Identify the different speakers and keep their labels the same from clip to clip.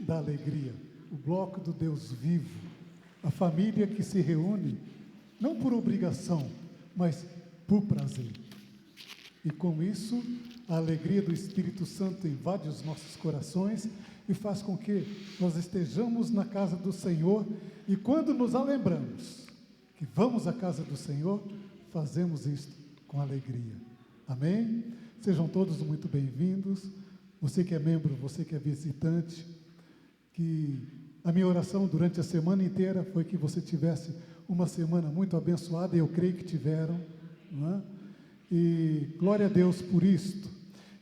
Speaker 1: da alegria, o bloco do Deus vivo, a família que se reúne, não por obrigação, mas por prazer. E com isso, a alegria do Espírito Santo invade os nossos corações e faz com que nós estejamos na casa do Senhor, e quando nos lembramos que vamos à casa do Senhor, fazemos isto com alegria. Amém? Sejam todos muito bem-vindos. Você que é membro, você que é visitante, que a minha oração durante a semana inteira foi que você tivesse uma semana muito abençoada, e eu creio que tiveram, não é? E glória a Deus por isto.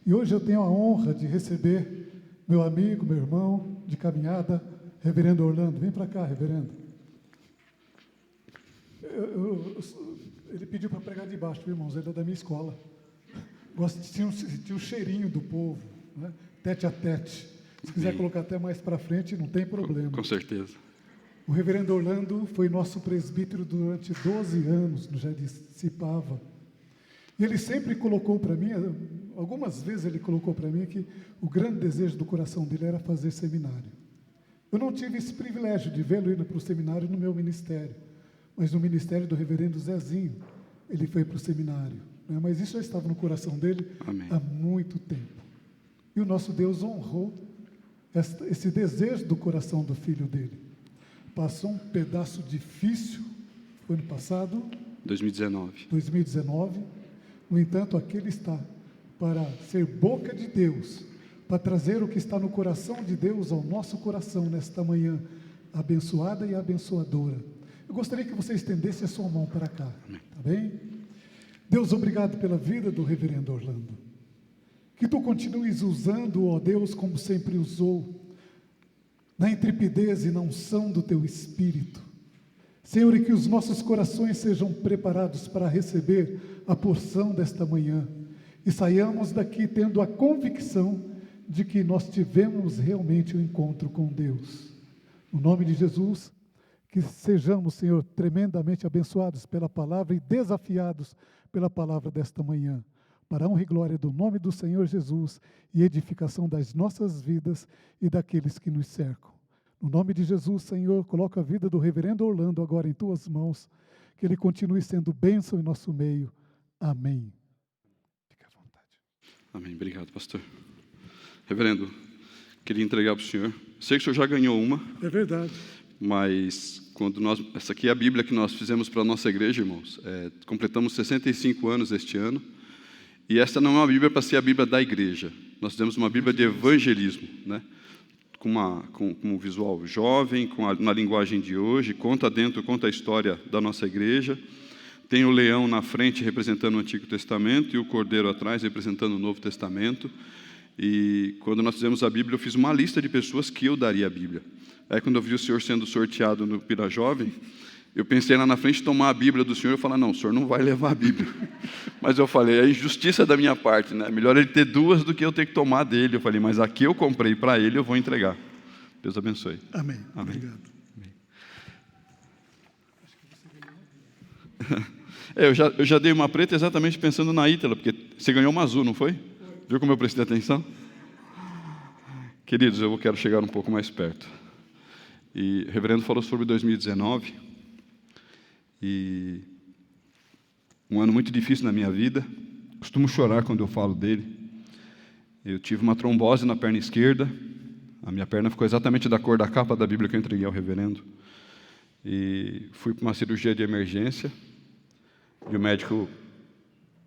Speaker 1: E hoje eu tenho a honra de receber meu amigo, meu irmão de caminhada, reverendo Orlando. Vem para cá, reverendo. Ele pediu para pregar de baixo, irmãos, ele é da minha escola. Gosto de sentir o cheirinho do povo, né? Tete a tete. Se quiser colocar até mais para frente, não tem problema.
Speaker 2: Com certeza.
Speaker 1: O reverendo Orlando foi nosso presbítero durante 12 anos, no Jardim Cipava. E ele sempre colocou para mim, algumas vezes ele colocou para mim que o grande desejo do coração dele era fazer seminário. Eu não tive esse privilégio de vê-lo ir para o seminário no meu ministério, mas no ministério do reverendo Zezinho, ele foi para o seminário, né? Mas isso já estava no coração dele. Amém. Há muito tempo. E o nosso Deus honrou esse desejo do coração do filho dele. Passou um pedaço difícil, foi ano passado? 2019. No entanto, aqui ele está para ser boca de Deus, para trazer o que está no coração de Deus ao nosso coração nesta manhã abençoada e abençoadora. Eu gostaria que você estendesse a sua mão para cá, tá bem? Deus, obrigado pela vida do reverendo Orlando. Que tu continues usando, ó Deus, como sempre usou, na intrepidez e na unção do teu Espírito. Senhor, e que os nossos corações sejam preparados para receber a porção desta manhã, e saiamos daqui tendo a convicção de que nós tivemos realmente um encontro com Deus. No nome de Jesus, que sejamos, Senhor, tremendamente abençoados pela palavra e desafiados pela palavra desta manhã, para a honra e glória do nome do Senhor Jesus e edificação das nossas vidas e daqueles que nos cercam. No nome de Jesus, Senhor, coloca a vida do reverendo Orlando agora em tuas mãos, que ele continue sendo bênção em nosso meio. Amém. Fique à vontade.
Speaker 2: Amém. Obrigado, pastor. Reverendo, queria entregar para o senhor. Sei que o senhor já ganhou uma.
Speaker 1: É verdade.
Speaker 2: Mas essa aqui é a Bíblia que nós fizemos para a nossa igreja, irmãos. Completamos 65 anos este ano. E essa não é uma Bíblia para ser a Bíblia da igreja. Nós fizemos uma Bíblia de evangelismo, né? Com um visual jovem, na linguagem de hoje, conta a história da nossa igreja. Tem o leão na frente representando o Antigo Testamento e o cordeiro atrás representando o Novo Testamento. E quando nós fizemos a Bíblia, eu fiz uma lista de pessoas que eu daria a Bíblia. Aí quando eu vi o senhor sendo sorteado no Pira Jovem, eu pensei lá na frente tomar a Bíblia do senhor e falar, não, o senhor não vai levar a Bíblia. Mas eu falei, é injustiça da minha parte, né? Melhor ele ter duas do que eu ter que tomar dele. Eu falei, mas aqui eu comprei para ele, eu vou entregar. Deus abençoe.
Speaker 1: Amém.
Speaker 2: Amém.
Speaker 1: Obrigado.
Speaker 2: Amém. Eu já dei uma preta exatamente pensando na Ítala, porque você ganhou uma azul, não foi? Viu como eu prestei atenção? Queridos, eu quero chegar um pouco mais perto. E o reverendo falou sobre 2019, e um ano muito difícil na minha vida. Costumo chorar quando eu falo dele. Eu tive uma trombose na perna esquerda, a minha perna ficou exatamente da cor da capa da Bíblia que eu entreguei ao reverendo. E fui para uma cirurgia de emergência, e o médico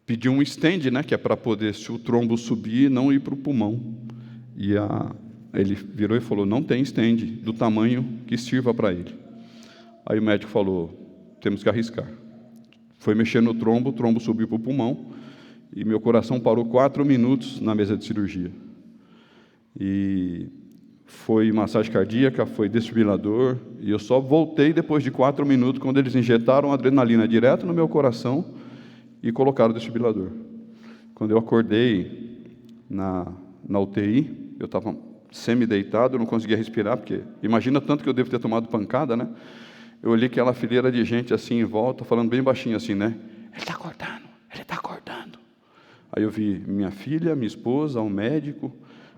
Speaker 2: pediu um stent, né, que é para poder, se o trombo subir, não ir para o pulmão. E ele virou e falou, não tem stent do tamanho que sirva para ele. Aí o médico falou, temos que arriscar. Foi mexer no trombo, o trombo subiu para o pulmão, e meu coração parou 4 minutos na mesa de cirurgia. E foi massagem cardíaca, foi desfibrilador, e eu só voltei depois de 4 minutos, quando eles injetaram adrenalina direto no meu coração e colocaram o desfibrilador. Quando eu acordei na UTI, eu estava semi-deitado, eu não conseguia respirar, porque imagina tanto que eu devo ter tomado pancada, né? Eu olhei aquela fileira de gente assim em volta, falando bem baixinho assim, né? Ele está acordando, ele está acordando. Aí eu vi minha filha, minha esposa, um médico,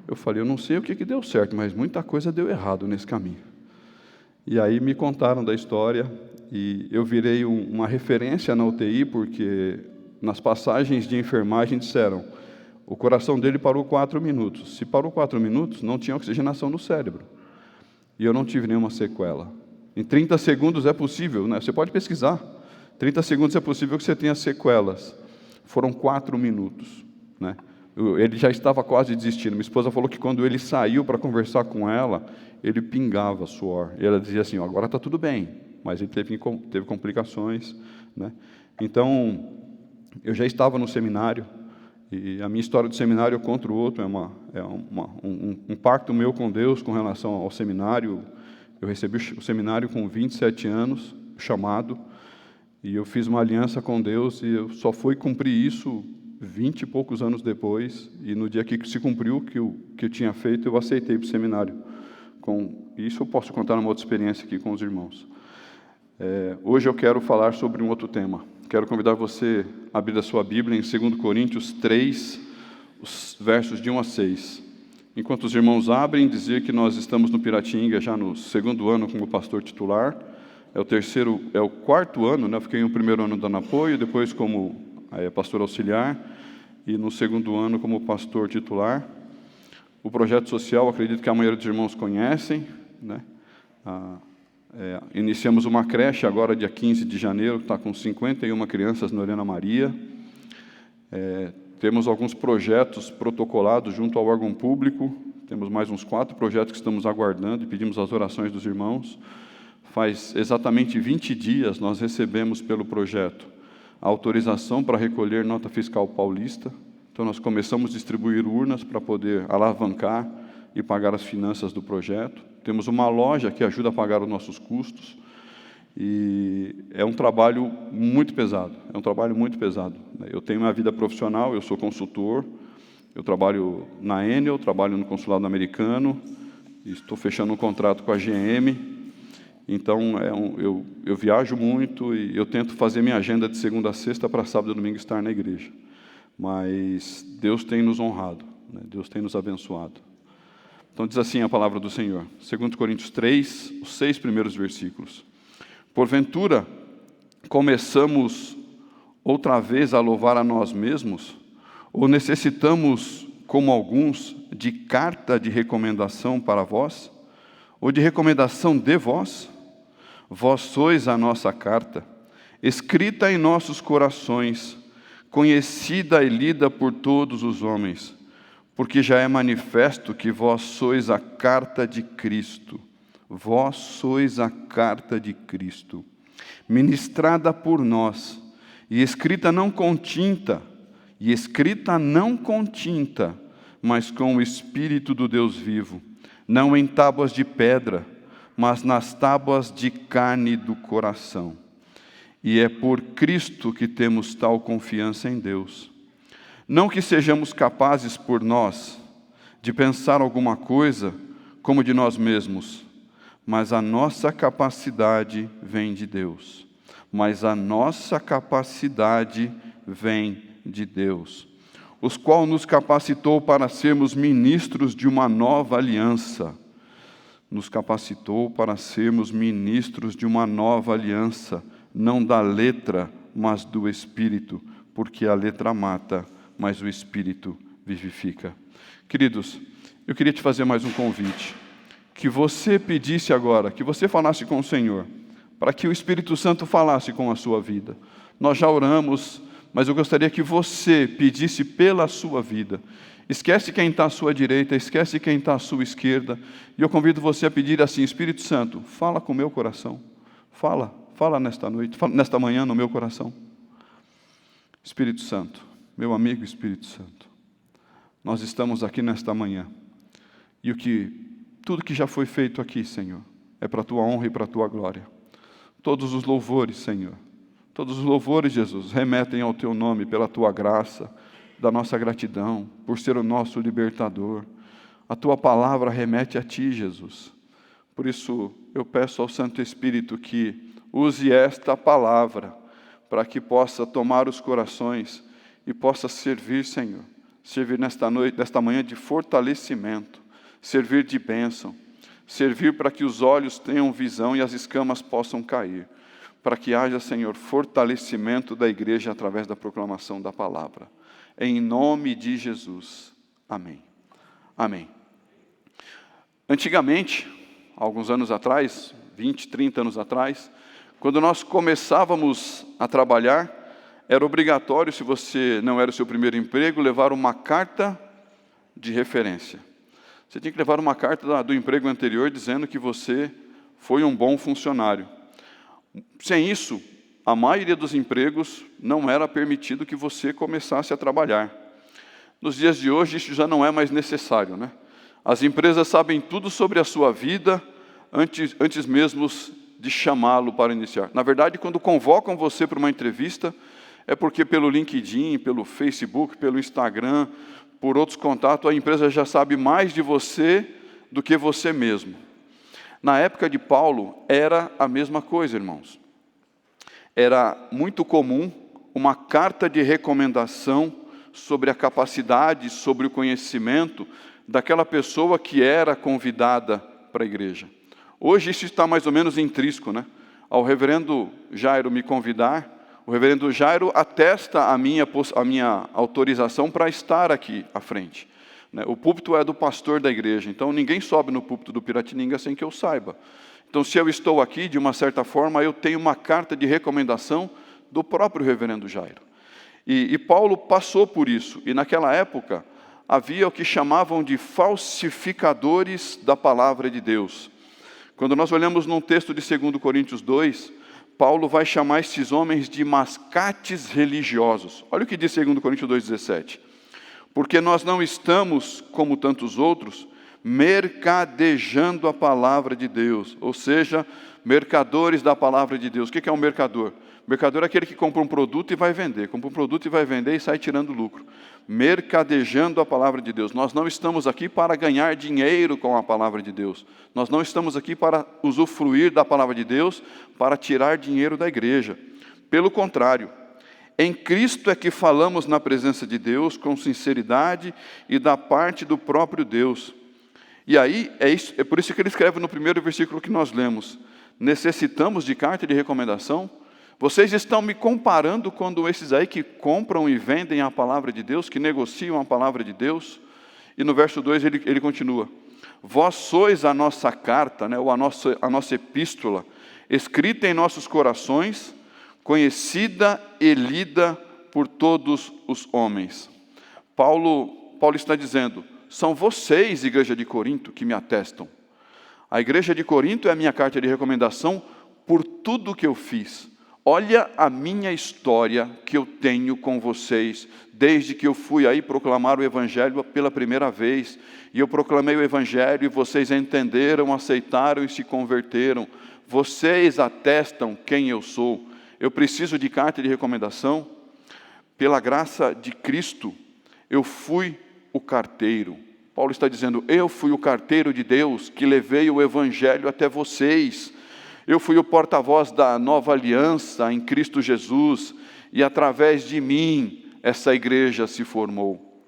Speaker 2: Eu falei, eu não sei o que deu certo, mas muita coisa deu errado nesse caminho. E aí me contaram da história, e eu virei uma referência na UTI, porque nas passagens de enfermagem disseram, o coração dele parou 4 minutos. Se parou 4 minutos, não tinha oxigenação no cérebro. E eu não tive nenhuma sequela. Em 30 segundos é possível, né? Você pode pesquisar. 30 segundos é possível que você tenha sequelas. Foram 4 minutos, né? Ele já estava quase desistindo. Minha esposa falou que quando ele saiu para conversar com ela, ele pingava suor. E ela dizia assim, agora está tudo bem. Mas ele teve complicações, né? Então, eu já estava no seminário. E a minha história do seminário contra o outro um pacto meu com Deus com relação ao seminário. Eu recebi o seminário com 27 anos, chamado, e eu fiz uma aliança com Deus, e eu só fui cumprir isso 20 e poucos anos depois, e no dia que se cumpriu o que eu tinha feito, eu aceitei para o seminário. Isso eu posso contar uma outra experiência aqui com os irmãos. Hoje eu quero falar sobre um outro tema. Quero convidar você a abrir a sua Bíblia em 2 Coríntios 3, os versos de 1 a 6. Enquanto os irmãos abrem, dizer que nós estamos no Piratinga já no 2º ano como pastor titular. É o 4º ano, né? Eu fiquei no 1º ano dando apoio, depois como pastor auxiliar, e no 2º ano como pastor titular. O projeto social, acredito que a maioria dos irmãos conhecem, né? Iniciamos uma creche agora, dia 15 de janeiro, que está com 51 crianças na Helena Maria. Temos alguns projetos protocolados junto ao órgão público, temos mais uns 4 projetos que estamos aguardando e pedimos as orações dos irmãos. Faz exatamente 20 dias nós recebemos pelo projeto a autorização para recolher nota fiscal paulista. Então nós começamos a distribuir urnas para poder alavancar e pagar as finanças do projeto. Temos uma loja que ajuda a pagar os nossos custos. E é um trabalho muito pesado, Eu tenho uma vida profissional, eu sou consultor, eu trabalho na Enel, trabalho no consulado americano, estou fechando um contrato com a GM, então eu viajo muito e eu tento fazer minha agenda de segunda a sexta para sábado e domingo estar na igreja. Mas Deus tem nos honrado, né? Deus tem nos abençoado. Então diz assim a palavra do Senhor, 2 Coríntios 3, os 6 primeiros versículos. Porventura, começamos outra vez a louvar a nós mesmos? Ou necessitamos, como alguns, de carta de recomendação para vós? Ou de recomendação de vós? Vós sois a nossa carta, escrita em nossos corações, conhecida e lida por todos os homens, porque já é manifesto que vós sois a carta de Cristo. Vós sois a carta de Cristo, ministrada por nós, e escrita não com tinta, mas com o Espírito do Deus vivo, não em tábuas de pedra, mas nas tábuas de carne do coração. E é por Cristo que temos tal confiança em Deus. Não que sejamos capazes por nós de pensar alguma coisa como de nós mesmos, mas a nossa capacidade vem de Deus. Os qual nos capacitou para sermos ministros de uma nova aliança. Não da letra, mas do Espírito, porque a letra mata, mas o Espírito vivifica. Queridos, eu queria te fazer mais um convite. Que você pedisse agora, que você falasse com o Senhor, para que o Espírito Santo falasse com a sua vida. Nós já oramos, mas eu gostaria que você pedisse pela sua vida. Esquece quem está à sua direita, esquece quem está à sua esquerda, e eu convido você a pedir assim, Espírito Santo, fala com o meu coração. Fala nesta noite, nesta manhã no meu coração. Espírito Santo, meu amigo Espírito Santo, nós estamos aqui nesta manhã, e tudo que já foi feito aqui, Senhor, é para a Tua honra e para a Tua glória. Todos os louvores, Senhor, todos os louvores, Jesus, remetem ao Teu nome pela Tua graça, da nossa gratidão, por ser o nosso libertador. A Tua palavra remete a Ti, Jesus. Por isso, eu peço ao Santo Espírito que use esta palavra para que possa tomar os corações e possa servir, Senhor, servir nesta manhã de fortalecimento, servir de bênção, servir para que os olhos tenham visão e as escamas possam cair, para que haja, Senhor, fortalecimento da igreja através da proclamação da palavra. Em nome de Jesus. Amém. Amém. Antigamente, alguns anos atrás, 20, 30 anos atrás, quando nós começávamos a trabalhar, era obrigatório, se você não era o seu primeiro emprego, levar uma carta de referência. Você tinha que levar uma carta do emprego anterior dizendo que você foi um bom funcionário. Sem isso, a maioria dos empregos não era permitido que você começasse a trabalhar. Nos dias de hoje, isso já não é mais necessário, né? As empresas sabem tudo sobre a sua vida antes mesmo de chamá-lo para iniciar. Na verdade, quando convocam você para uma entrevista, é porque pelo LinkedIn, pelo Facebook, pelo Instagram, por outros contatos, a empresa já sabe mais de você do que você mesmo. Na época de Paulo, era a mesma coisa, irmãos. Era muito comum uma carta de recomendação sobre a capacidade, sobre o conhecimento daquela pessoa que era convidada para a igreja. Hoje isso está mais ou menos intrínseco, né? Ao reverendo Jairo me convidar, o reverendo Jairo atesta a minha autorização para estar aqui à frente. O púlpito é do pastor da igreja, então ninguém sobe no púlpito do Piratininga sem que eu saiba. Então, se eu estou aqui, de uma certa forma, eu tenho uma carta de recomendação do próprio reverendo Jairo. E Paulo passou por isso, e naquela época havia o que chamavam de falsificadores da palavra de Deus. Quando nós olhamos num texto de 2 Coríntios 2, Paulo vai chamar esses homens de mascates religiosos. Olha o que diz 2 Coríntios 2,17. Porque nós não estamos, como tantos outros, mercadejando a palavra de Deus, ou seja, mercadores da palavra de Deus. O que é um mercador? Mercador é aquele que compra um produto e vai vender, compra um produto e vai vender e sai tirando lucro. Mercadejando a palavra de Deus. Nós não estamos aqui para ganhar dinheiro com a palavra de Deus. Nós não estamos aqui para usufruir da palavra de Deus, para tirar dinheiro da igreja. Pelo contrário, em Cristo é que falamos na presença de Deus com sinceridade e da parte do próprio Deus. E aí, é por isso que ele escreve no primeiro versículo que nós lemos: necessitamos de carta de recomendação? Vocês estão me comparando com esses aí que compram e vendem a palavra de Deus, que negociam a palavra de Deus? E no verso 2 ele continua: vós sois a nossa carta, ou a nossa epístola, escrita em nossos corações, conhecida e lida por todos os homens. Paulo está dizendo: são vocês, igreja de Corinto, que me atestam. A igreja de Corinto é a minha carta de recomendação por tudo que eu fiz. Olha a minha história que eu tenho com vocês, desde que eu fui aí proclamar o Evangelho pela primeira vez. E eu proclamei o Evangelho e vocês entenderam, aceitaram e se converteram. Vocês atestam quem eu sou. Eu preciso de carta de recomendação? Pela graça de Cristo, eu fui o carteiro. Paulo está dizendo: eu fui o carteiro de Deus que levei o Evangelho até vocês. Eu fui o porta-voz da nova aliança em Cristo Jesus, e através de mim essa igreja se formou.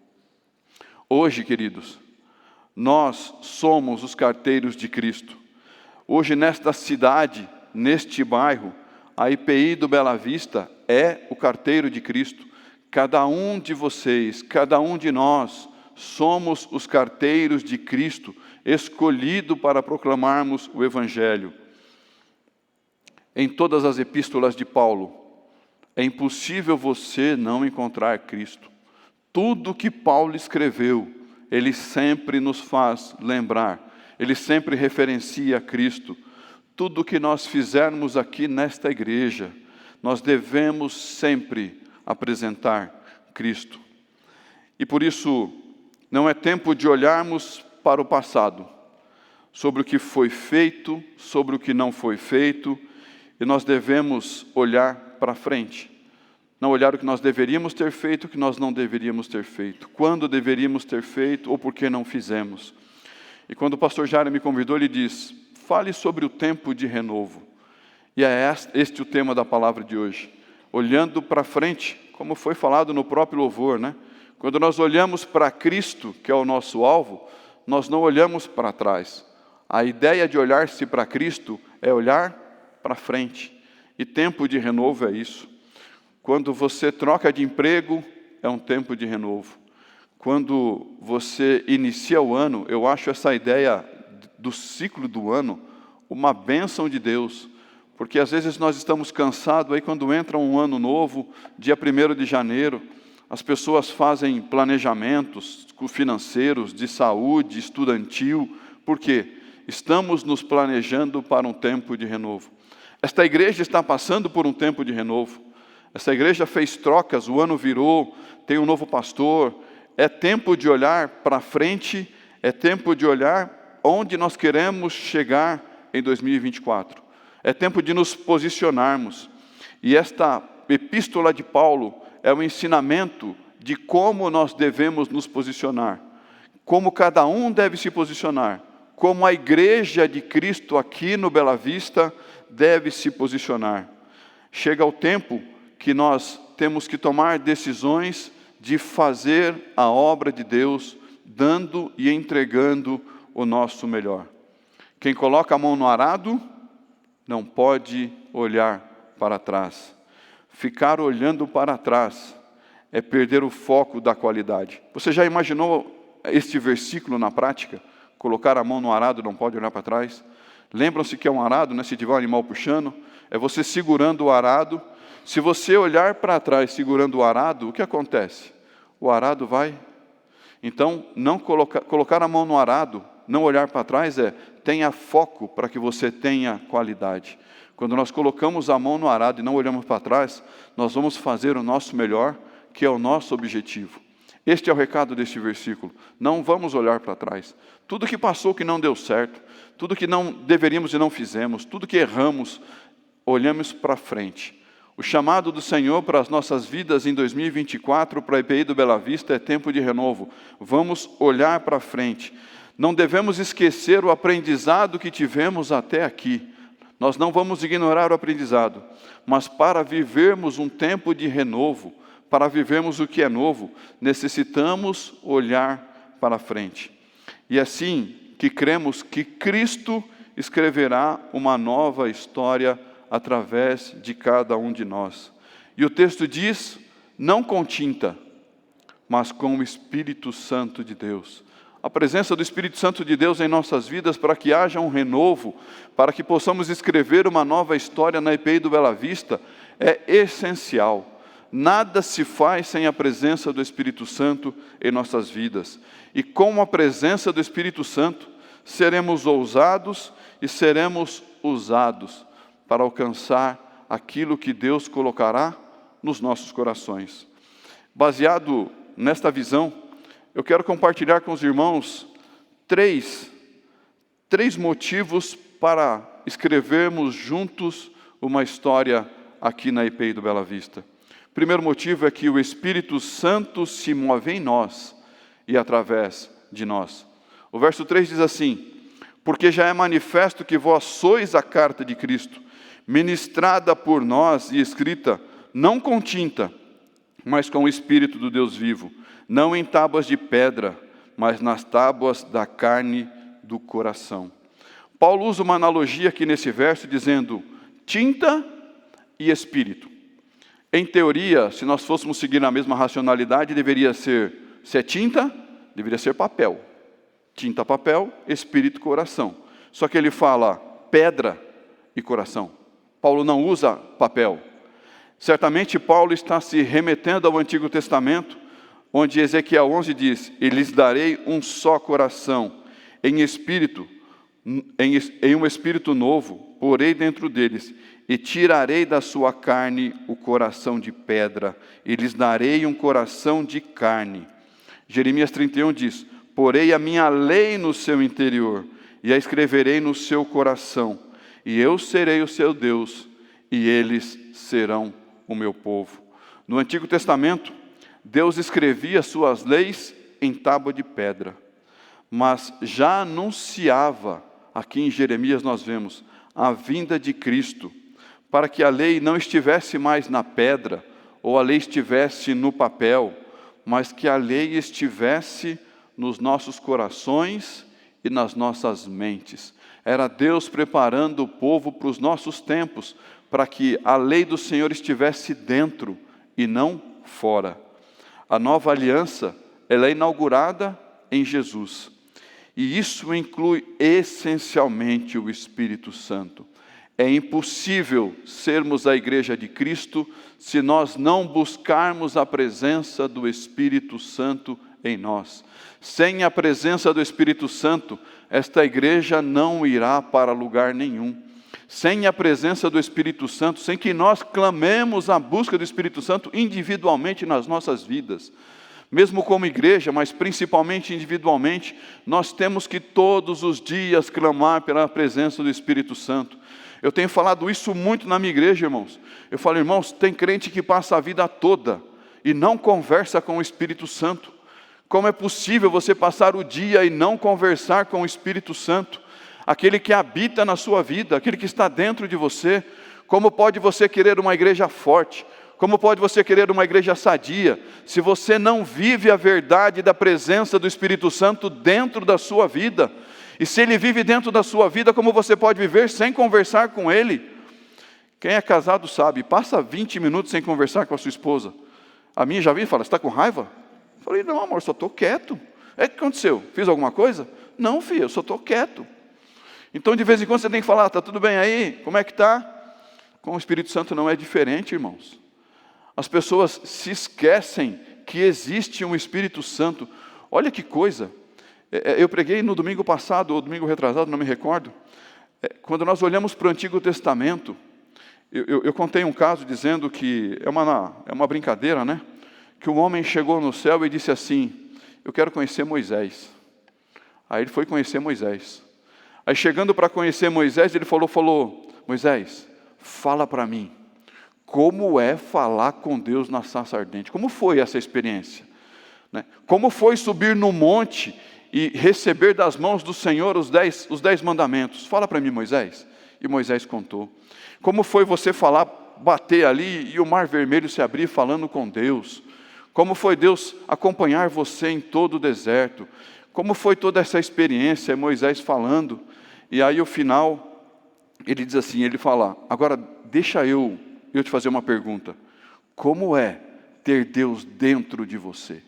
Speaker 2: Hoje, queridos, nós somos os carteiros de Cristo. Hoje, nesta cidade, neste bairro, a IPI do Bela Vista é o carteiro de Cristo. Cada um de vocês, cada um de nós, somos os carteiros de Cristo, escolhido para proclamarmos o Evangelho. Em todas as epístolas de Paulo, é impossível você não encontrar Cristo. Tudo que Paulo escreveu, ele sempre nos faz lembrar, ele sempre referencia a Cristo. Tudo que nós fizermos aqui nesta igreja, nós devemos sempre apresentar Cristo. E por isso, não é tempo de olharmos para o passado, sobre o que foi feito, sobre o que não foi feito, e nós devemos olhar para frente. Não olhar o que nós deveríamos ter feito, o que nós não deveríamos ter feito, quando deveríamos ter feito ou por que não fizemos. E quando o pastor Jairo me convidou, ele diz: fale sobre o tempo de renovo. E é este o tema da palavra de hoje. Olhando para frente, como foi falado no próprio louvor, Quando nós olhamos para Cristo, que é o nosso alvo, nós não olhamos para trás. A ideia de olhar-se para Cristo é olhar para frente. E tempo de renovo é isso. Quando você troca de emprego, é um tempo de renovo. Quando você inicia o ano, eu acho essa ideia do ciclo do ano uma bênção de Deus. Porque às vezes nós estamos cansados, aí quando entra um ano novo, dia 1º de janeiro, as pessoas fazem planejamentos financeiros, de saúde, estudantil. Por quê? Estamos nos planejando para um tempo de renovo. Esta igreja está passando por um tempo de renovo. Essa igreja fez trocas, o ano virou, tem um novo pastor. É tempo de olhar para frente, é tempo de olhar onde nós queremos chegar em 2024. É tempo de nos posicionarmos. E esta epístola de Paulo é um ensinamento de como nós devemos nos posicionar, como cada um deve se posicionar, como a igreja de Cristo aqui no Bela Vista deve se posicionar. Chega o tempo que nós temos que tomar decisões de fazer a obra de Deus, dando e entregando o nosso melhor. Quem coloca a mão no arado, não pode olhar para trás. Ficar olhando para trás é perder o foco da qualidade. Você já imaginou este versículo na prática? Colocar a mão no arado, não pode olhar para trás. Lembram-se que é um arado, né? Se tiver um animal puxando, é você segurando o arado. Se você olhar para trás segurando o arado, o que acontece? O arado vai. Então, não colocar a mão no arado, não olhar para trás tenha foco para que você tenha qualidade. Quando nós colocamos a mão no arado e não olhamos para trás, nós vamos fazer o nosso melhor, que é o nosso objetivo. Este é o recado deste versículo. Não vamos olhar para trás. Tudo que passou que não deu certo, tudo que não deveríamos e não fizemos, tudo que erramos, olhamos para frente. O chamado do Senhor para as nossas vidas em 2024, para a EPI do Bela Vista, é tempo de renovo. Vamos olhar para frente. Não devemos esquecer o aprendizado que tivemos até aqui. Nós não vamos ignorar o aprendizado, mas para vivermos um tempo de renovo, para vivermos o que é novo, necessitamos olhar para frente. E assim que cremos que Cristo escreverá uma nova história através de cada um de nós. E o texto diz, não com tinta, mas com o Espírito Santo de Deus. A presença do Espírito Santo de Deus em nossas vidas para que haja um renovo, para que possamos escrever uma nova história na EPI do Bela Vista, é essencial. Nada se faz sem a presença do Espírito Santo em nossas vidas. E com a presença do Espírito Santo, seremos ousados e seremos usados para alcançar aquilo que Deus colocará nos nossos corações. Baseado nesta visão, eu quero compartilhar com os irmãos três motivos para escrevermos juntos uma história aqui na EPI do Bela Vista. O primeiro motivo é que o Espírito Santo se move em nós e através de nós. O verso 3 diz assim, porque já é manifesto que vós sois a carta de Cristo, ministrada por nós e escrita, não com tinta, mas com o Espírito do Deus vivo, não em tábuas de pedra, mas nas tábuas da carne do coração. Paulo usa uma analogia aqui nesse verso, dizendo, tinta e Espírito. Em teoria, se nós fôssemos seguir a mesma racionalidade, deveria ser, se é tinta, deveria ser papel. Tinta, papel, Espírito, coração. Só que ele fala pedra e coração. Paulo não usa papel. Certamente Paulo está se remetendo ao Antigo Testamento, onde Ezequiel 11 diz, e lhes darei um só coração, em um espírito novo, porei dentro deles, e tirarei da sua carne o coração de pedra, e lhes darei um coração de carne. Jeremias 31 diz, porei a minha lei no seu interior, e a escreverei no seu coração, e eu serei o seu Deus, e eles serão o meu povo. No Antigo Testamento, Deus escrevia suas leis em tábua de pedra, mas já anunciava, aqui em Jeremias nós vemos, a vinda de Cristo, para que a lei não estivesse mais na pedra, ou a lei estivesse no papel, mas que a lei estivesse nos nossos corações e nas nossas mentes. Era Deus preparando o povo para os nossos tempos, para que a lei do Senhor estivesse dentro e não fora. A nova aliança, ela é inaugurada em Jesus. E isso inclui essencialmente o Espírito Santo. É impossível sermos a igreja de Cristo se nós não buscarmos a presença do Espírito Santo em nós. Sem a presença do Espírito Santo, esta igreja não irá para lugar nenhum. Sem a presença do Espírito Santo, sem que nós clamemos a busca do Espírito Santo individualmente nas nossas vidas, mesmo como igreja, mas principalmente individualmente, nós temos que todos os dias clamar pela presença do Espírito Santo. Eu tenho falado isso muito na minha igreja, irmãos. Eu falo, irmãos, tem crente que passa a vida toda e não conversa com o Espírito Santo. Como é possível você passar o dia e não conversar com o Espírito Santo? Aquele que habita na sua vida, aquele que está dentro de você. Como pode você querer uma igreja forte? Como pode você querer uma igreja sadia, se você não vive a verdade da presença do Espírito Santo dentro da sua vida? E se Ele vive dentro da sua vida, como você pode viver sem conversar com Ele? Quem é casado sabe, passa 20 minutos sem conversar com a sua esposa. A minha já vem e fala, você está com raiva? Eu falei, não amor, só estou quieto. O que aconteceu? Fiz alguma coisa? Não filho, eu só estou quieto. Então de vez em quando você tem que falar, está tudo bem aí? Como é que está? Com o Espírito Santo não é diferente, irmãos. As pessoas se esquecem que existe um Espírito Santo. Olha que coisa. Eu preguei no domingo passado, ou domingo retrasado, não me recordo. Quando nós olhamos para o Antigo Testamento, eu contei um caso dizendo que é uma brincadeira, né? Que um homem chegou no céu e disse assim, eu quero conhecer Moisés. Aí ele foi conhecer Moisés. Aí chegando para conhecer Moisés, ele falou, Moisés, fala para mim. Como é falar com Deus na sarça ardente? Como foi essa experiência? Como foi subir no monte e receber das mãos do Senhor os 10 mandamentos? Fala para mim, Moisés. E Moisés contou. Como foi você falar, bater ali e o mar vermelho se abrir falando com Deus? Como foi Deus acompanhar você em todo o deserto? Como foi toda essa experiência, Moisés falando? E aí, o final, ele diz assim, ele fala, agora deixa eu te fazer uma pergunta. Como é ter Deus dentro de você?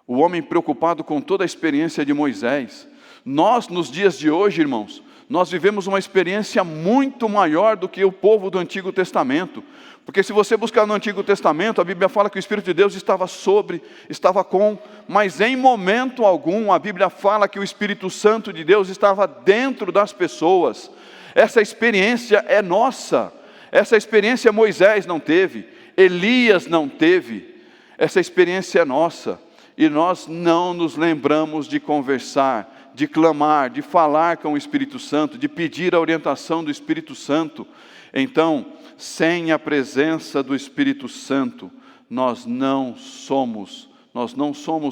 Speaker 2: O homem preocupado com toda a experiência de Moisés. Nós, nos dias de hoje, irmãos, nós vivemos uma experiência muito maior do que o povo do Antigo Testamento. Porque se você buscar no Antigo Testamento, a Bíblia fala que o Espírito de Deus estava com, mas em momento algum, a Bíblia fala que o Espírito Santo de Deus estava dentro das pessoas. Essa experiência é nossa. Essa experiência Moisés não teve, Elias não teve, essa experiência é nossa, e nós não nos lembramos de conversar, de clamar, de falar com o Espírito Santo, de pedir a orientação do Espírito Santo. Então, sem a presença do Espírito Santo, nós não somos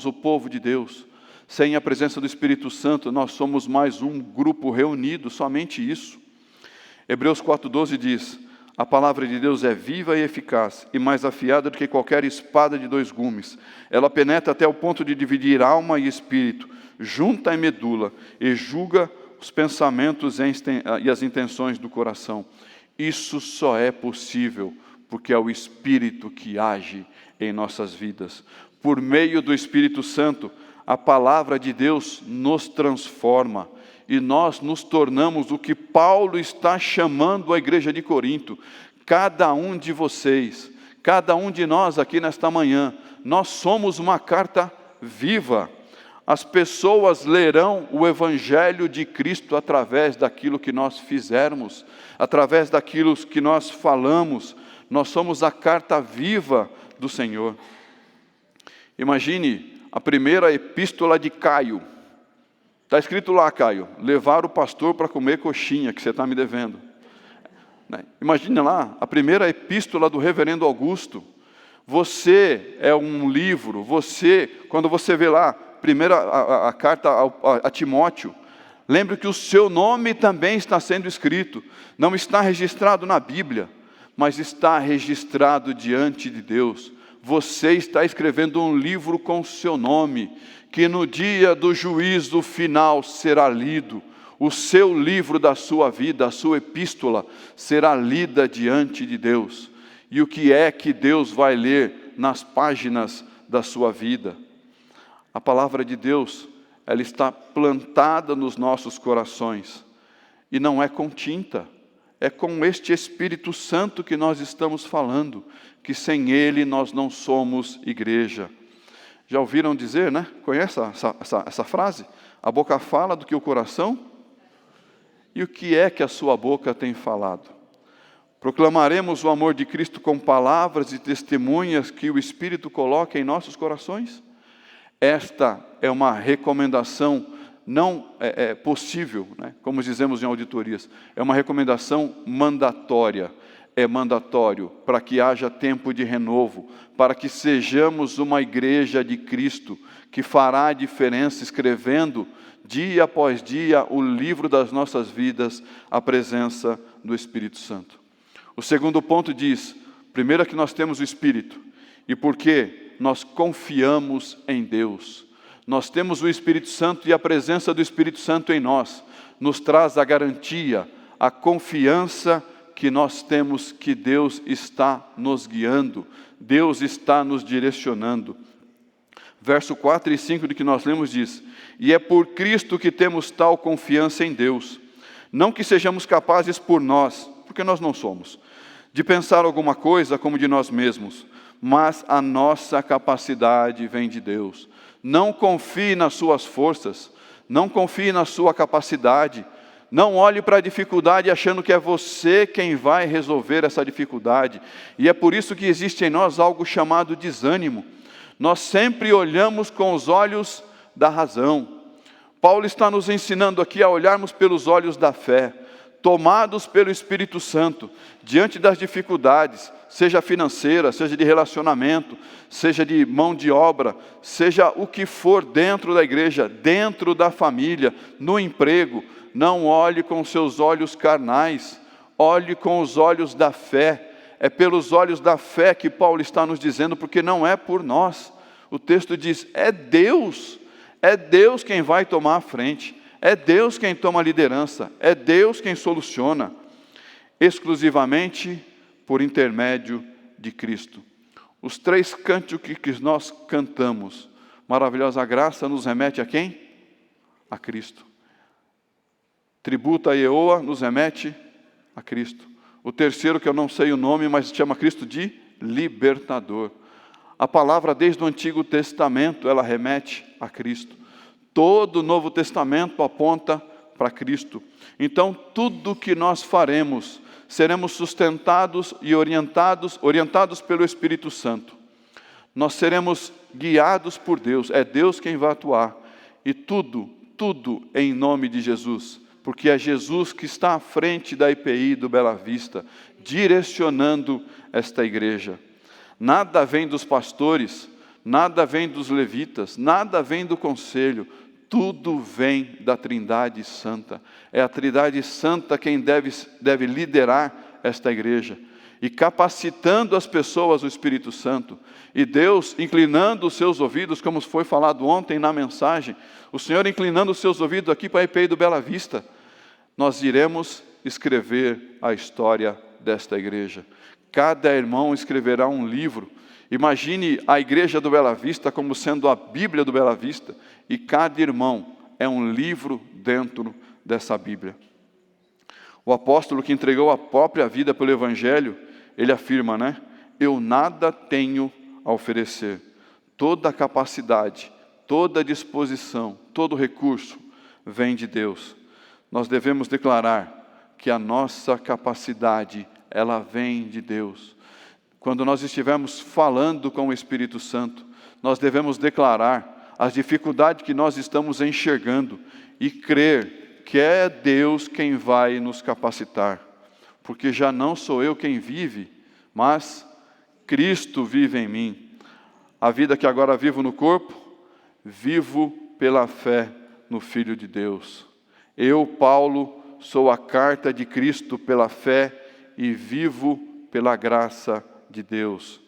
Speaker 2: o povo de Deus. Sem a presença do Espírito Santo, nós somos mais um grupo reunido, somente isso. Hebreus 4,12 diz, a palavra de Deus é viva e eficaz, e mais afiada do que qualquer espada de 2 gumes. Ela penetra até o ponto de dividir alma e espírito, junta e medula, e julga os pensamentos e as intenções do coração. Isso só é possível porque é o Espírito que age em nossas vidas. Por meio do Espírito Santo, a palavra de Deus nos transforma, e nós nos tornamos o que Paulo está chamando a igreja de Corinto. Cada um de vocês, cada um de nós aqui nesta manhã, nós somos uma carta viva. As pessoas lerão o Evangelho de Cristo através daquilo que nós fizermos, através daquilo que nós falamos. Nós somos a carta viva do Senhor. Imagine a primeira epístola de Caio. Está escrito lá, Caio, levar o pastor para comer coxinha, que você está me devendo. Imagine lá, a primeira epístola do reverendo Augusto. Você é um livro, quando você vê lá, a carta a Timóteo, lembre que o seu nome também está sendo escrito. Não está registrado na Bíblia, mas está registrado diante de Deus, você está escrevendo um livro com o seu nome, que no dia do juízo final será lido. O seu livro da sua vida, a sua epístola, será lida diante de Deus. E o que é que Deus vai ler nas páginas da sua vida? A palavra de Deus, ela está plantada nos nossos corações. E não é com tinta, é com este Espírito Santo que nós estamos falando, que sem Ele nós não somos igreja. Já ouviram dizer, né? Conhece essa frase? A boca fala do que o coração? E o que é que a sua boca tem falado? Proclamaremos o amor de Cristo com palavras e testemunhas que o Espírito coloca em nossos corações? Esta é uma recomendação não possível, né? Como dizemos em auditorias, é uma recomendação mandatória. É mandatório para que haja tempo de renovo, para que sejamos uma igreja de Cristo, que fará a diferença escrevendo, dia após dia, o livro das nossas vidas, a presença do Espírito Santo. O segundo ponto diz, primeiro é que nós temos o Espírito, e porque nós confiamos em Deus. Nós temos o Espírito Santo e a presença do Espírito Santo em nós nos traz a garantia, a confiança que nós temos que Deus está nos guiando, Deus está nos direcionando. Verso 4 e 5 do que nós lemos diz, e é por Cristo que temos tal confiança em Deus, não que sejamos capazes por nós, porque nós não somos, de pensar alguma coisa como de nós mesmos, mas a nossa capacidade vem de Deus. Não confie nas suas forças, não confie na sua capacidade, não olhe para a dificuldade achando que é você quem vai resolver essa dificuldade. E é por isso que existe em nós algo chamado desânimo. Nós sempre olhamos com os olhos da razão. Paulo está nos ensinando aqui a olharmos pelos olhos da fé, tomados pelo Espírito Santo, diante das dificuldades, seja financeira, seja de relacionamento, seja de mão de obra, seja o que for dentro da igreja, dentro da família, no emprego. Não olhe com seus olhos carnais, olhe com os olhos da fé. É pelos olhos da fé que Paulo está nos dizendo, porque não é por nós. O texto diz, é Deus quem vai tomar a frente, é Deus quem toma a liderança, é Deus quem soluciona, exclusivamente por intermédio de Cristo. Os 3 cânticos que nós cantamos, maravilhosa graça, nos remete a quem? A Cristo. Tributa a Ieoa nos remete a Cristo. O terceiro, que eu não sei o nome, mas chama Cristo de libertador. A palavra desde o Antigo Testamento, ela remete a Cristo. Todo o Novo Testamento aponta para Cristo. Então, tudo que nós faremos, seremos sustentados e orientados pelo Espírito Santo. Nós seremos guiados por Deus, é Deus quem vai atuar. E tudo em nome de Jesus. Porque é Jesus que está à frente da IPI do Bela Vista, direcionando esta igreja. Nada vem dos pastores, nada vem dos levitas, nada vem do conselho, tudo vem da Trindade Santa. É a Trindade Santa quem deve liderar esta igreja. E capacitando as pessoas, o Espírito Santo. E Deus inclinando os seus ouvidos, como foi falado ontem na mensagem, o Senhor inclinando os seus ouvidos aqui para a IPI do Bela Vista, nós iremos escrever a história desta igreja. Cada irmão escreverá um livro. Imagine a igreja do Bela Vista como sendo a Bíblia do Bela Vista, e cada irmão é um livro dentro dessa Bíblia. O apóstolo que entregou a própria vida pelo Evangelho, ele afirma, né? Eu nada tenho a oferecer. Toda a capacidade, toda a disposição, todo recurso vem de Deus. Nós devemos declarar que a nossa capacidade, ela vem de Deus. Quando nós estivermos falando com o Espírito Santo, nós devemos declarar as dificuldades que nós estamos enxergando e crer que é Deus quem vai nos capacitar. Porque já não sou eu quem vive, mas Cristo vive em mim. A vida que agora vivo no corpo, vivo pela fé no Filho de Deus. Eu, Paulo, sou a carta de Cristo pela fé e vivo pela graça de Deus.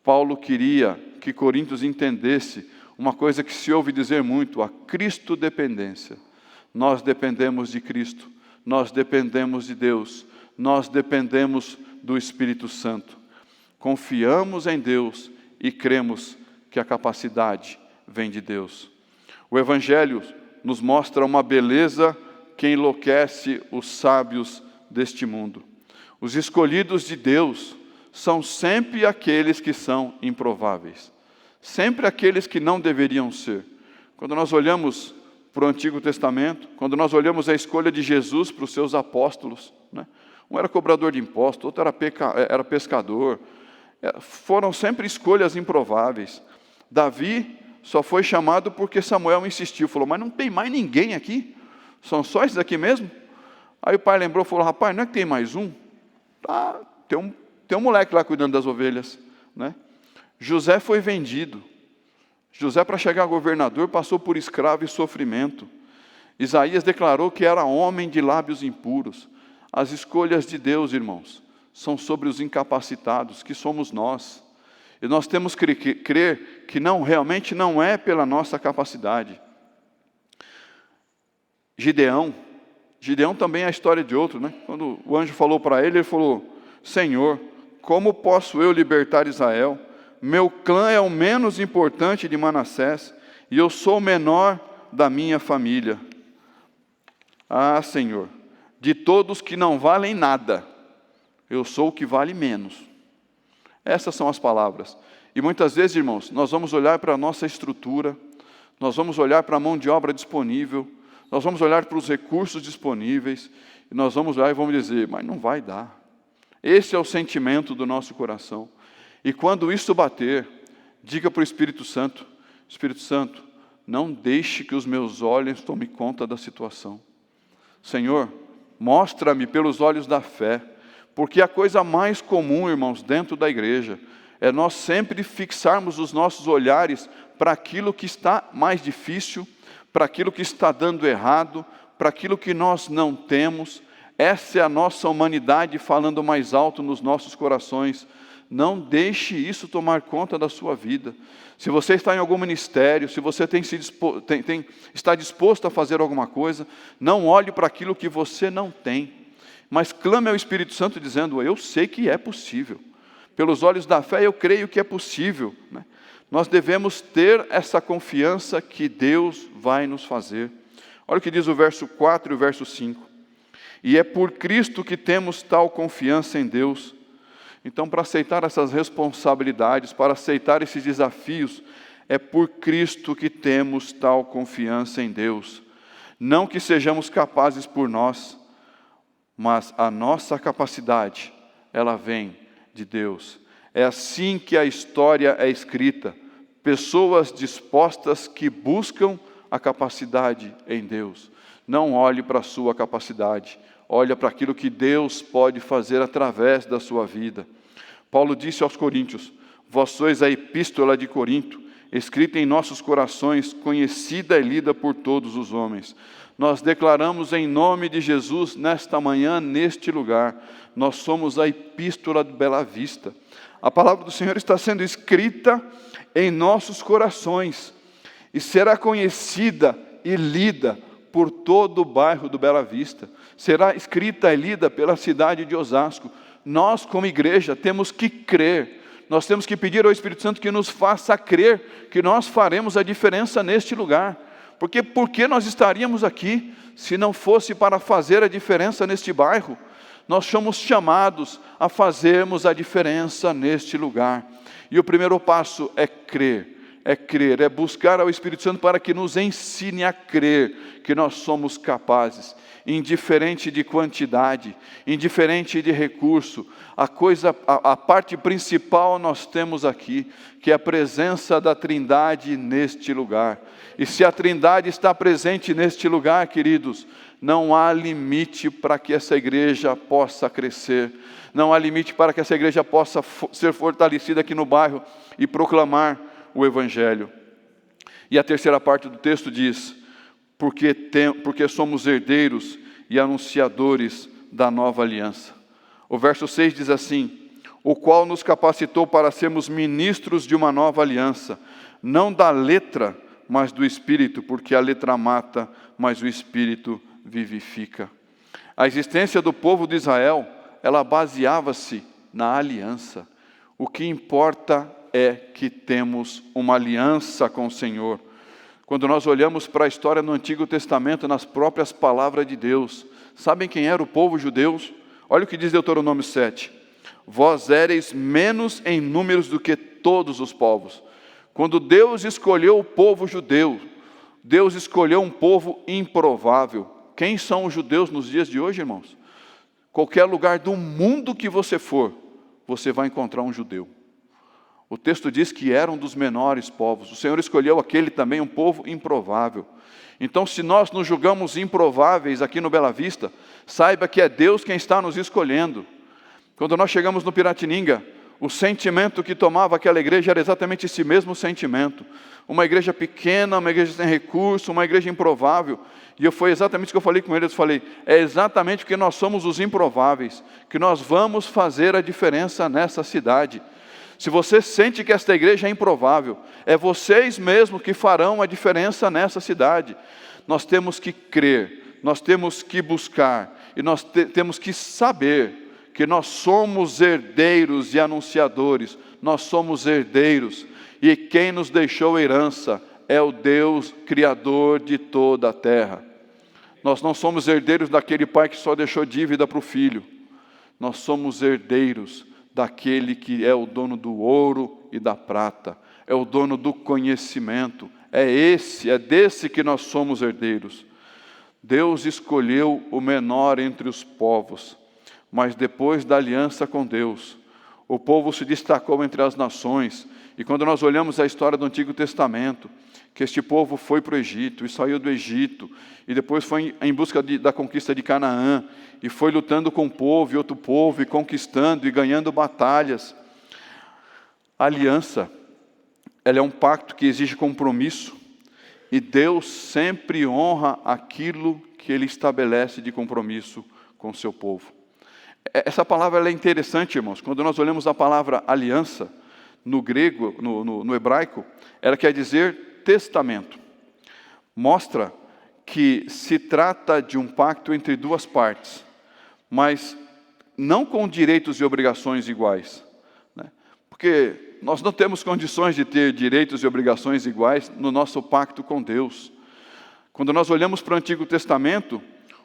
Speaker 2: Paulo queria que Coríntios entendesse uma coisa que se ouve dizer muito, a cristodependência. Nós dependemos de Cristo, nós dependemos de Deus, nós dependemos do Espírito Santo. Confiamos em Deus e cremos que a capacidade vem de Deus. O Evangelho nos mostra uma beleza que enlouquece os sábios deste mundo. Os escolhidos de Deus são sempre aqueles que são improváveis, sempre aqueles que não deveriam ser. Quando nós olhamos para o Antigo Testamento, quando nós olhamos a escolha de Jesus para os seus apóstolos, né? Um era cobrador de impostos, outro era pescador, foram sempre escolhas improváveis. Davi só foi chamado porque Samuel insistiu, falou, mas não tem mais ninguém aqui? São só esses aqui mesmo? Aí o pai lembrou, falou, rapaz, não é que tem mais um? Ah, tem um moleque lá cuidando das ovelhas, né? José foi vendido. José, para chegar a governador, passou por escravo e sofrimento. Isaías declarou que era homem de lábios impuros. As escolhas de Deus, irmãos, são sobre os incapacitados, que somos nós. E nós temos que crer que realmente não é pela nossa capacidade. Gideão também é a história de outro, né? Quando o anjo falou para ele, ele falou, Senhor, como posso eu libertar Israel? Meu clã é o menos importante de Manassés, e eu sou o menor da minha família. Ah, Senhor, de todos que não valem nada, eu sou o que vale menos. Essas são as palavras. E muitas vezes, irmãos, nós vamos olhar para a nossa estrutura, nós vamos olhar para a mão de obra disponível, nós vamos olhar para os recursos disponíveis, e nós vamos olhar e vamos dizer, mas não vai dar. Esse é o sentimento do nosso coração. E quando isso bater, diga para o Espírito Santo, Espírito Santo, não deixe que os meus olhos tomem conta da situação. Senhor, mostra-me pelos olhos da fé, porque a coisa mais comum, irmãos, dentro da igreja, é nós sempre fixarmos os nossos olhares para aquilo que está mais difícil, para aquilo que está dando errado, para aquilo que nós não temos. Essa é a nossa humanidade falando mais alto nos nossos corações. Não deixe isso tomar conta da sua vida. Se você está em algum ministério, se você está disposto a fazer alguma coisa, não olhe para aquilo que você não tem, mas clame ao Espírito Santo dizendo, eu sei que é possível. Pelos olhos da fé eu creio que é possível, né? Nós devemos ter essa confiança que Deus vai nos fazer. Olha o que diz o verso 4 e o verso 5. E é por Cristo que temos tal confiança em Deus. Então, para aceitar essas responsabilidades, para aceitar esses desafios, é por Cristo que temos tal confiança em Deus. Não que sejamos capazes por nós, mas a nossa capacidade, ela vem de Deus. É assim que a história é escrita. Pessoas dispostas que buscam a capacidade em Deus. Não olhe para a sua capacidade. Olha para aquilo que Deus pode fazer através da sua vida. Paulo disse aos Coríntios, vós sois a epístola de Corinto, escrita em nossos corações, conhecida e lida por todos os homens. Nós declaramos em nome de Jesus, nesta manhã, neste lugar, nós somos a epístola de Bela Vista. A palavra do Senhor está sendo escrita em nossos corações, e será conhecida e lida por todo o bairro do Bela Vista. Será escrita e lida pela cidade de Osasco. Nós, como igreja, temos que crer. Nós temos que pedir ao Espírito Santo que nos faça crer que nós faremos a diferença neste lugar. Porque por que nós estaríamos aqui se não fosse para fazer a diferença neste bairro? Nós somos chamados a fazermos a diferença neste lugar. E o primeiro passo é crer. É buscar ao Espírito Santo para que nos ensine a crer que nós somos capazes, indiferente de quantidade, indiferente de recurso. A parte principal nós temos aqui, que é a presença da Trindade neste lugar. E se a Trindade está presente neste lugar, queridos, não há limite para que essa igreja possa crescer. Não há limite para que essa igreja possa ser fortalecida aqui no bairro e proclamar o Evangelho. E a terceira parte do texto diz, porque somos herdeiros e anunciadores da nova aliança. O verso 6 diz assim, o qual nos capacitou para sermos ministros de uma nova aliança, não da letra, mas do Espírito, porque a letra mata, mas o Espírito vivifica. A existência do povo de Israel, ela baseava-se na aliança. O que importa é que temos uma aliança com o Senhor. Quando nós olhamos para a história no Antigo Testamento, nas próprias palavras de Deus, sabem quem era o povo judeu? Olha o que diz Deuteronômio 7. Vós éreis menos em números do que todos os povos. Quando Deus escolheu o povo judeu, Deus escolheu um povo improvável. Quem são os judeus nos dias de hoje, irmãos? Qualquer lugar do mundo que você for, você vai encontrar um judeu. O texto diz que eram dos menores povos. O Senhor escolheu aquele também, um povo improvável. Então, se nós nos julgamos improváveis aqui no Bela Vista, saiba que é Deus quem está nos escolhendo. Quando nós chegamos no Piratininga, o sentimento que tomava aquela igreja era exatamente esse mesmo sentimento. Uma igreja pequena, uma igreja sem recurso, uma igreja improvável. E foi exatamente isso que eu falei com eles. Eu falei, é exatamente porque nós somos os improváveis, que nós vamos fazer a diferença nessa cidade. Se você sente que esta igreja é improvável, é vocês mesmos que farão a diferença nessa cidade. Nós temos que crer, nós temos que buscar, e nós temos que saber que nós somos herdeiros e anunciadores, nós somos herdeiros, e quem nos deixou herança é o Deus Criador de toda a terra. Nós não somos herdeiros daquele pai que só deixou dívida para o filho, nós somos herdeiros daquele que é o dono do ouro e da prata, é o dono do conhecimento, é desse que nós somos herdeiros. Deus escolheu o menor entre os povos, mas depois da aliança com Deus, o povo se destacou entre as nações. E quando nós olhamos a história do Antigo Testamento, que este povo foi para o Egito, e saiu do Egito, e depois foi em busca da conquista de Canaã, e foi lutando com um povo e outro povo, e conquistando e ganhando batalhas. A aliança, ela é um pacto que exige compromisso, e Deus sempre honra aquilo que Ele estabelece de compromisso com o seu povo. Essa palavra ela é interessante, irmãos. Quando nós olhamos a palavra aliança, no grego, no hebraico, ela quer dizer testamento. Mostra que se trata de um pacto entre duas partes, mas não com direitos e obrigações iguais, né? Porque nós não temos condições de ter direitos e obrigações iguais no nosso pacto com Deus. Quando nós olhamos para o Antigo Testamento,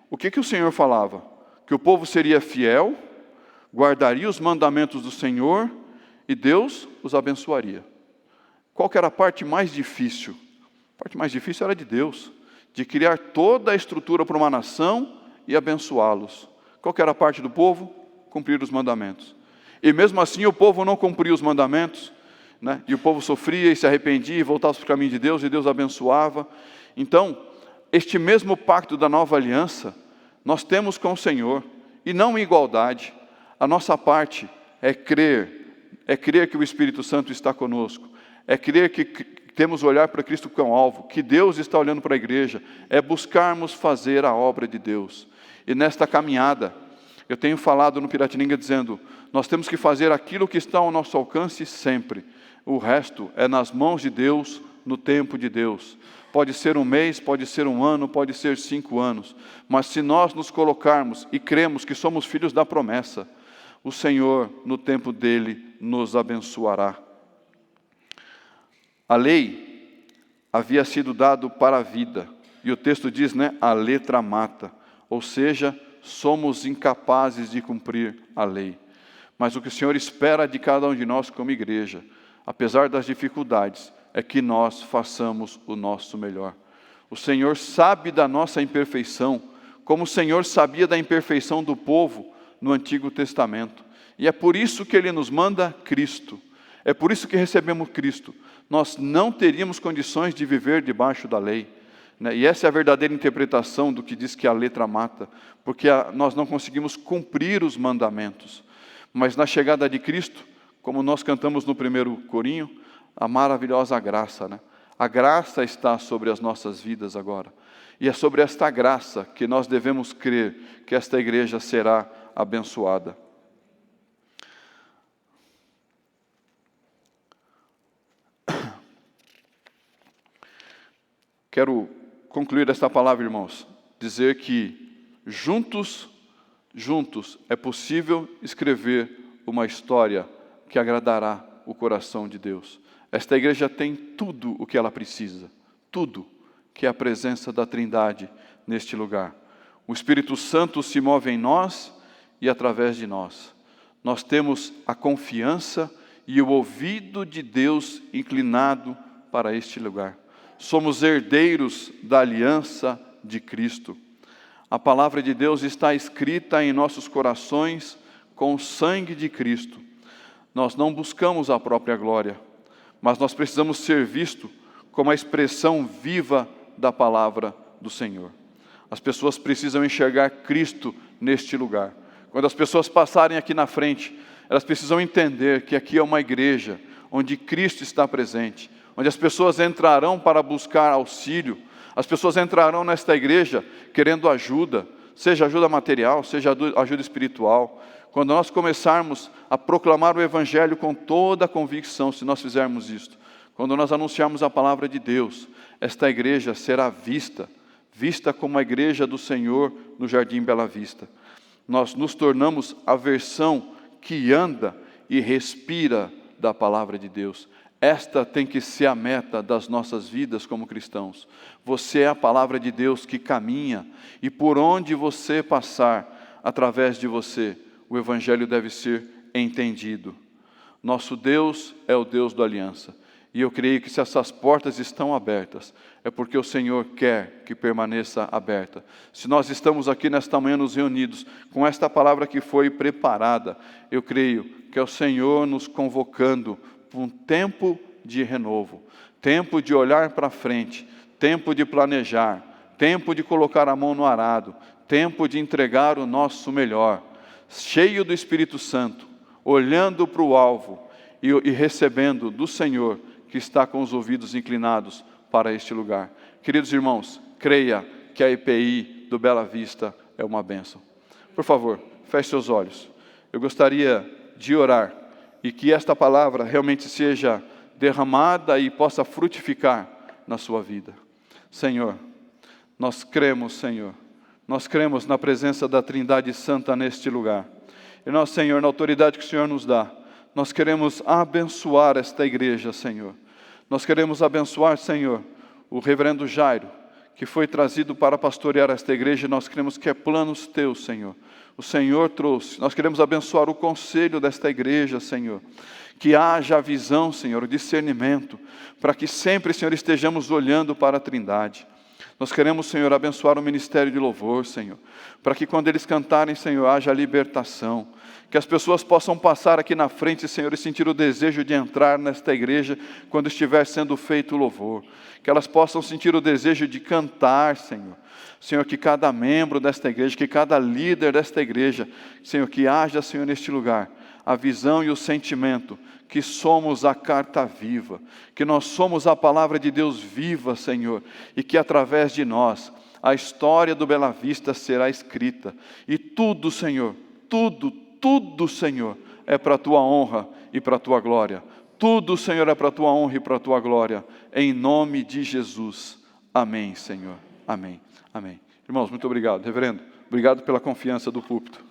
Speaker 2: o que o Senhor falava? Que o povo seria fiel, guardaria os mandamentos do Senhor e Deus os abençoaria. Qual que era a parte mais difícil? A parte mais difícil era de Deus, de criar toda a estrutura para uma nação e abençoá-los. Qual que era a parte do povo? Cumprir os mandamentos. E mesmo assim o povo não cumpria os mandamentos, né? E o povo sofria e se arrependia e voltava para o caminho de Deus e Deus abençoava. Então, este mesmo pacto da nova aliança, nós temos com o Senhor, e não em igualdade. A nossa parte é crer que o Espírito Santo está conosco, é crer que temos olhar para Cristo como alvo, que Deus está olhando para a igreja, é buscarmos fazer a obra de Deus. E nesta caminhada, eu tenho falado no Piratininga dizendo, nós temos que fazer aquilo que está ao nosso alcance sempre. O resto é nas mãos de Deus, no tempo de Deus. Pode ser um mês, pode ser um ano, pode ser 5 anos. Mas se nós nos colocarmos e cremos que somos filhos da promessa, o Senhor, no tempo dele, nos abençoará. A lei havia sido dada para a vida. E o texto diz, né? A letra mata. Ou seja, somos incapazes de cumprir a lei. Mas o que o Senhor espera de cada um de nós como igreja, apesar das dificuldades, é que nós façamos o nosso melhor. O Senhor sabe da nossa imperfeição, como o Senhor sabia da imperfeição do povo no Antigo Testamento. E é por isso que Ele nos manda Cristo. É por isso que recebemos Cristo. Nós não teríamos condições de viver debaixo da lei, né? E essa é a verdadeira interpretação do que diz que a letra mata, porque nós não conseguimos cumprir os mandamentos. Mas na chegada de Cristo, como nós cantamos no primeiro corinho, a maravilhosa graça, né? A graça está sobre as nossas vidas agora. E é sobre esta graça que nós devemos crer que esta igreja será abençoada. quero concluir esta palavra, irmãos, dizer que juntos é possível escrever uma história que agradará o coração de Deus. Esta igreja tem tudo o que ela precisa, tudo, que é a presença da Trindade neste lugar. O Espírito Santo se move em nós e através de nós. Nós temos a confiança e o ouvido de Deus inclinado para este lugar. Somos herdeiros da aliança de Cristo. A palavra de Deus está escrita em nossos corações com o sangue de Cristo. Nós não buscamos a própria glória, mas nós precisamos ser vistos como a expressão viva da palavra do Senhor. As pessoas precisam enxergar Cristo neste lugar. Quando as pessoas passarem aqui na frente, elas precisam entender que aqui é uma igreja onde Cristo está presente, onde as pessoas entrarão para buscar auxílio. As pessoas entrarão nesta igreja querendo ajuda, seja ajuda material, seja ajuda espiritual. Quando nós começarmos a proclamar o Evangelho com toda a convicção, se nós fizermos isto, quando nós anunciarmos a palavra de Deus, esta igreja será vista como a igreja do Senhor no Jardim Bela Vista. Nós nos tornamos a versão que anda e respira da palavra de Deus. Esta tem que ser a meta das nossas vidas como cristãos. Você é a palavra de Deus que caminha, e por onde você passar, através de você, o Evangelho deve ser entendido. Nosso Deus é o Deus da aliança. E eu creio que se essas portas estão abertas, é porque o Senhor quer que permaneça aberta. Se nós estamos aqui nesta manhã nos reunidos, com esta palavra que foi preparada, eu creio que é o Senhor nos convocando para um tempo de renovo, tempo de olhar para frente, tempo de planejar, tempo de colocar a mão no arado, tempo de entregar o nosso melhor, cheio do Espírito Santo, olhando para o alvo e recebendo do Senhor, que está com os ouvidos inclinados para este lugar. Queridos irmãos, creia que a EPI do Bela Vista é uma bênção. Por favor, feche seus olhos. Eu gostaria de orar e que esta palavra realmente seja derramada e possa frutificar na sua vida. Senhor, nós cremos, Senhor, nós cremos na presença da Trindade Santa neste lugar. E nós, Senhor, na autoridade que o Senhor nos dá, nós queremos abençoar esta igreja, Senhor. Nós queremos abençoar, Senhor, o reverendo Jairo, que foi trazido para pastorear esta igreja, e nós queremos que é planos teus, Senhor. O Senhor trouxe. Nós queremos abençoar o conselho desta igreja, Senhor. Que haja a visão, Senhor, o discernimento, para que sempre, Senhor, estejamos olhando para a Trindade. Nós queremos, Senhor, abençoar o ministério de louvor, Senhor, para que quando eles cantarem, Senhor, haja libertação. Que as pessoas possam passar aqui na frente, Senhor, e sentir o desejo de entrar nesta igreja quando estiver sendo feito o louvor. Que elas possam sentir o desejo de cantar, Senhor. Senhor, que cada membro desta igreja, que cada líder desta igreja, Senhor, que haja, Senhor, neste lugar, a visão e o sentimento que somos a carta viva, que nós somos a palavra de Deus viva, Senhor, e que através de nós a história do Bela Vista será escrita. E tudo, Senhor, tudo, Senhor, é para a Tua honra e para a Tua glória. Tudo, Senhor, é para a Tua honra e para a Tua glória. Em nome de Jesus. Amém, Senhor. Amém. Amém. Irmãos, muito obrigado. Reverendo, obrigado pela confiança do púlpito.